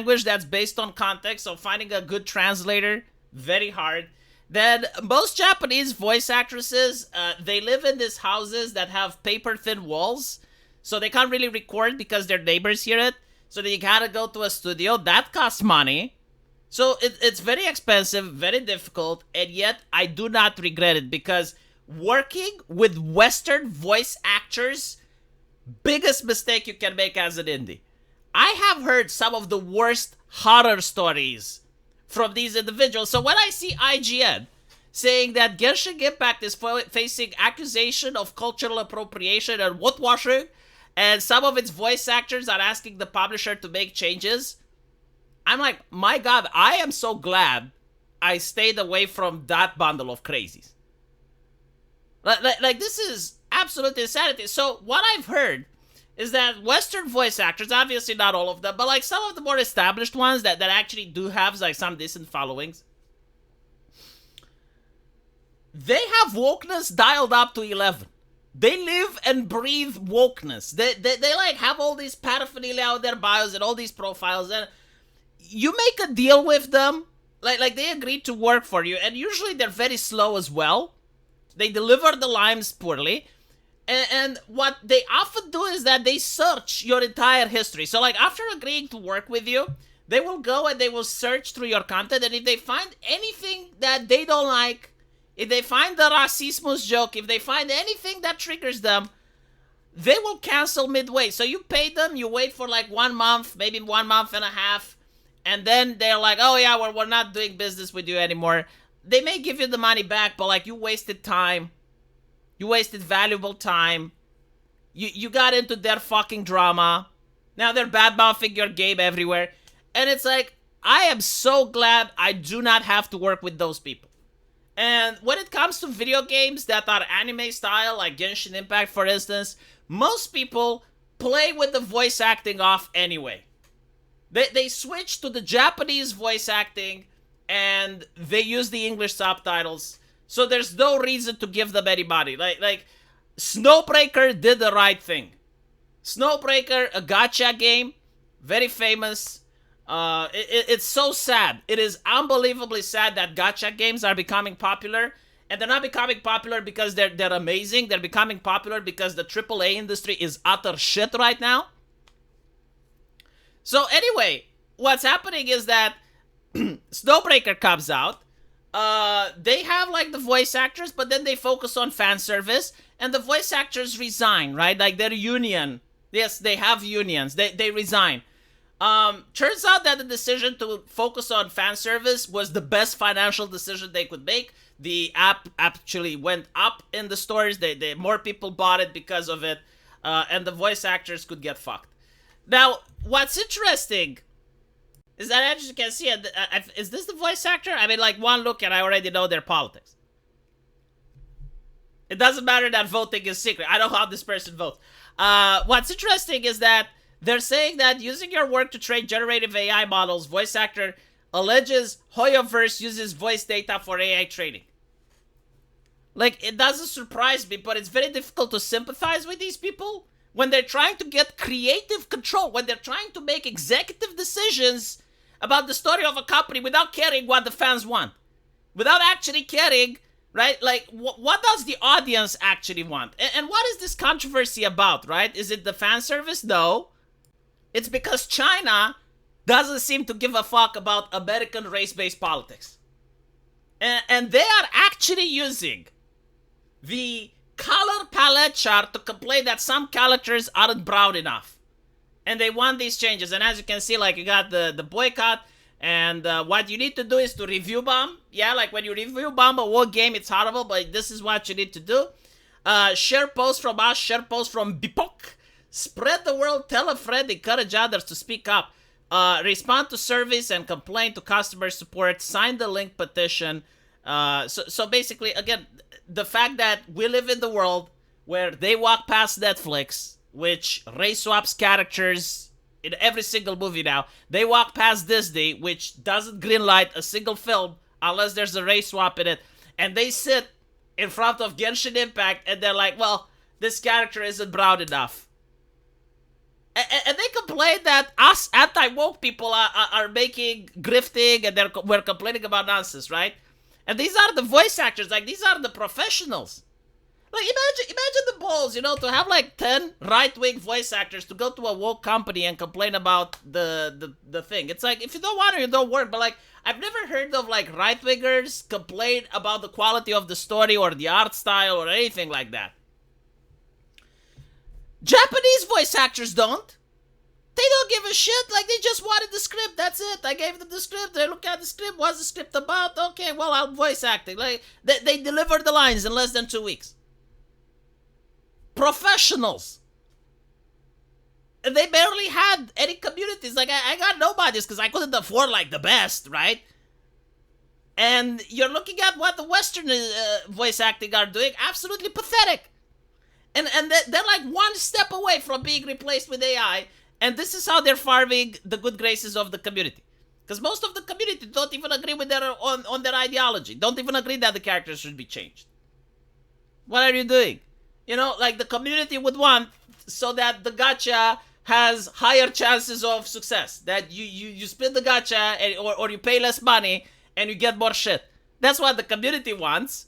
language that's based on context, so finding a good translator, very hard. Then most Japanese voice actresses, they live in these houses that have paper thin walls, so they can't really record because their neighbors hear it. So they gotta go to a studio that costs money. So it's very expensive, very difficult, and yet I do not regret it because working with Western voice actors, biggest mistake you can make as an indie. I have heard some of the worst horror stories from these individuals. So when I see IGN saying that Genshin Impact is facing accusation of cultural appropriation and whitewashing, and some of its voice actors are asking the publisher to make changes, I'm like, my God, I am so glad I stayed away from that bundle of crazies. Like this is absolute insanity. So what I've heard is that Western voice actors, obviously not all of them, but like some of the more established ones that actually do have like some decent followings, they have wokeness dialed up to 11. They live and breathe wokeness. They like have all these paraphernalia out their bios and all these profiles, and you make a deal with them, like they agree to work for you, and usually they're very slow as well. They deliver the lines poorly. And what they often do is that they search your entire history. So like after agreeing to work with you, they will go and they will search through your content, and if they find anything that they don't like, if they find the racismus joke, if they find anything that triggers them, they will cancel midway. So you pay them, you wait for like 1 month, maybe 1 month and a half, and then they're like, oh yeah, we're not doing business with you anymore. They may give you the money back, but like you wasted time. You wasted valuable time. You got into their fucking drama. Now they're bad-mouthing your game everywhere. And it's like, I am so glad I do not have to work with those people. And when it comes to video games that are anime style, like Genshin Impact for instance, most people play with the voice acting off anyway. They switch to the Japanese voice acting and they use the English subtitles. So there's no reason to give them any money. Like Snowbreaker did the right thing. Snowbreaker, a gacha game, very famous. It's so sad. It is unbelievably sad that gacha games are becoming popular. And they're not becoming popular because they're amazing. They're becoming popular because the AAA industry is utter shit right now. So anyway, what's happening is that Snowbreaker comes out. They have like the voice actors, but then they focus on fan service, and the voice actors resign, right? Like their union. Yes, they have unions. They resign. Turns out that the decision to focus on fan service was the best financial decision they could make. The app actually went up in the stores. They more people bought it because of it, and the voice actors could get fucked. Now, what's interesting is that, as you can see, is this the voice actor? I mean, like, one look and I already know their politics. It doesn't matter that voting is secret. I know how this person votes. What's interesting is that they're saying that using your work to train generative AI models, voice actor alleges Hoyoverse uses voice data for AI training. Like, it doesn't surprise me, but it's very difficult to sympathize with these people when they're trying to get creative control, when they're trying to make executive decisions about the story of a company without caring what the fans want. Without actually caring, right? Like, what does the audience actually want? And what is this controversy about, right? Is it the fan service? No. It's because China doesn't seem to give a fuck about American race-based politics. And they are actually using the color palette chart to complain that some characters aren't brown enough. And they want these changes. And as you can see, like, you got the boycott. And what you need to do is to review bomb. Yeah, like when you review bomb a war game, it's horrible, but this is what you need to do. Share posts from us, share posts from Bipok. Spread the word, tell a friend, encourage others to speak up. Respond to surveys and complain to customer support. Sign the link petition. So basically, again, the fact that we live in the world where they walk past Netflix, which race swaps characters in every single movie now. They walk past Disney, which doesn't greenlight a single film unless there's a race swap in it. And they sit in front of Genshin Impact and they're like, well, this character isn't brown enough. And they complain that us anti-woke people are making grifting, and we're complaining about nonsense, right? And these are the voice actors, like these are the professionals. Like imagine the balls, to have like 10 right-wing voice actors to go to a woke company and complain about the thing. It's like, if you don't want it, you don't work. But like, I've never heard of like right-wingers complain about the quality of the story or the art style or anything like that. Japanese voice actors don't. They don't give a shit. Like, they just wanted the script. That's it. I gave them the script. They look at the script. What's the script about? Okay, well, I'm voice acting. Like, they delivered the lines in less than 2 weeks. Professionals. And they barely had any communities. Like, I got nobodies because I couldn't afford, like, the best, right? And you're looking at what the Western voice acting are doing. Absolutely pathetic. And they're like one step away from being replaced with AI. And this is how they're farming the good graces of the community. Because most of the community don't even agree with on their ideology. Don't even agree that the characters should be changed. What are you doing? Like the community would want so that the gacha has higher chances of success. That you spin the gacha or you pay less money and you get more shit. That's what the community wants.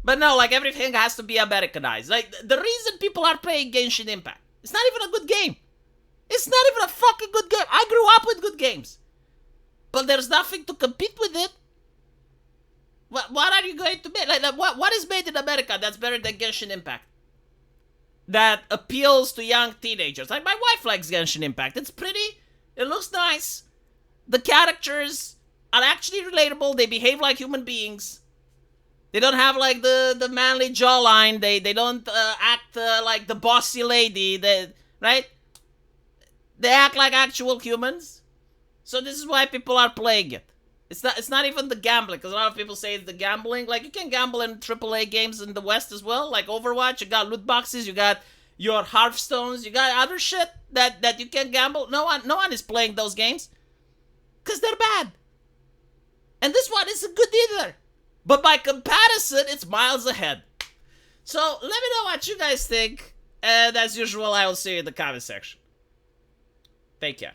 But no, like, everything has to be Americanized. Like, the reason people are playing Genshin Impact, it's not even a good game. It's not even a fucking good game. I grew up with good games. But there's nothing to compete with it. What are you going to make? Like what is made in America that's better than Genshin Impact? That appeals to young teenagers. Like, my wife likes Genshin Impact. It's pretty. It looks nice. The characters are actually relatable. They behave like human beings. They don't have, like, the manly jawline. They don't act like the bossy lady. Right? They act like actual humans. So this is why people are playing it. It's not even the gambling, because a lot of people say it's the gambling. Like, you can gamble in AAA games in the West as well. Like Overwatch, you got loot boxes, you got your Hearthstones, you got other shit that you can gamble. No one is playing those games. Because they're bad. And this one isn't good either. But by comparison, it's miles ahead. So, let me know what you guys think. And as usual, I will see you in the comment section. Take care.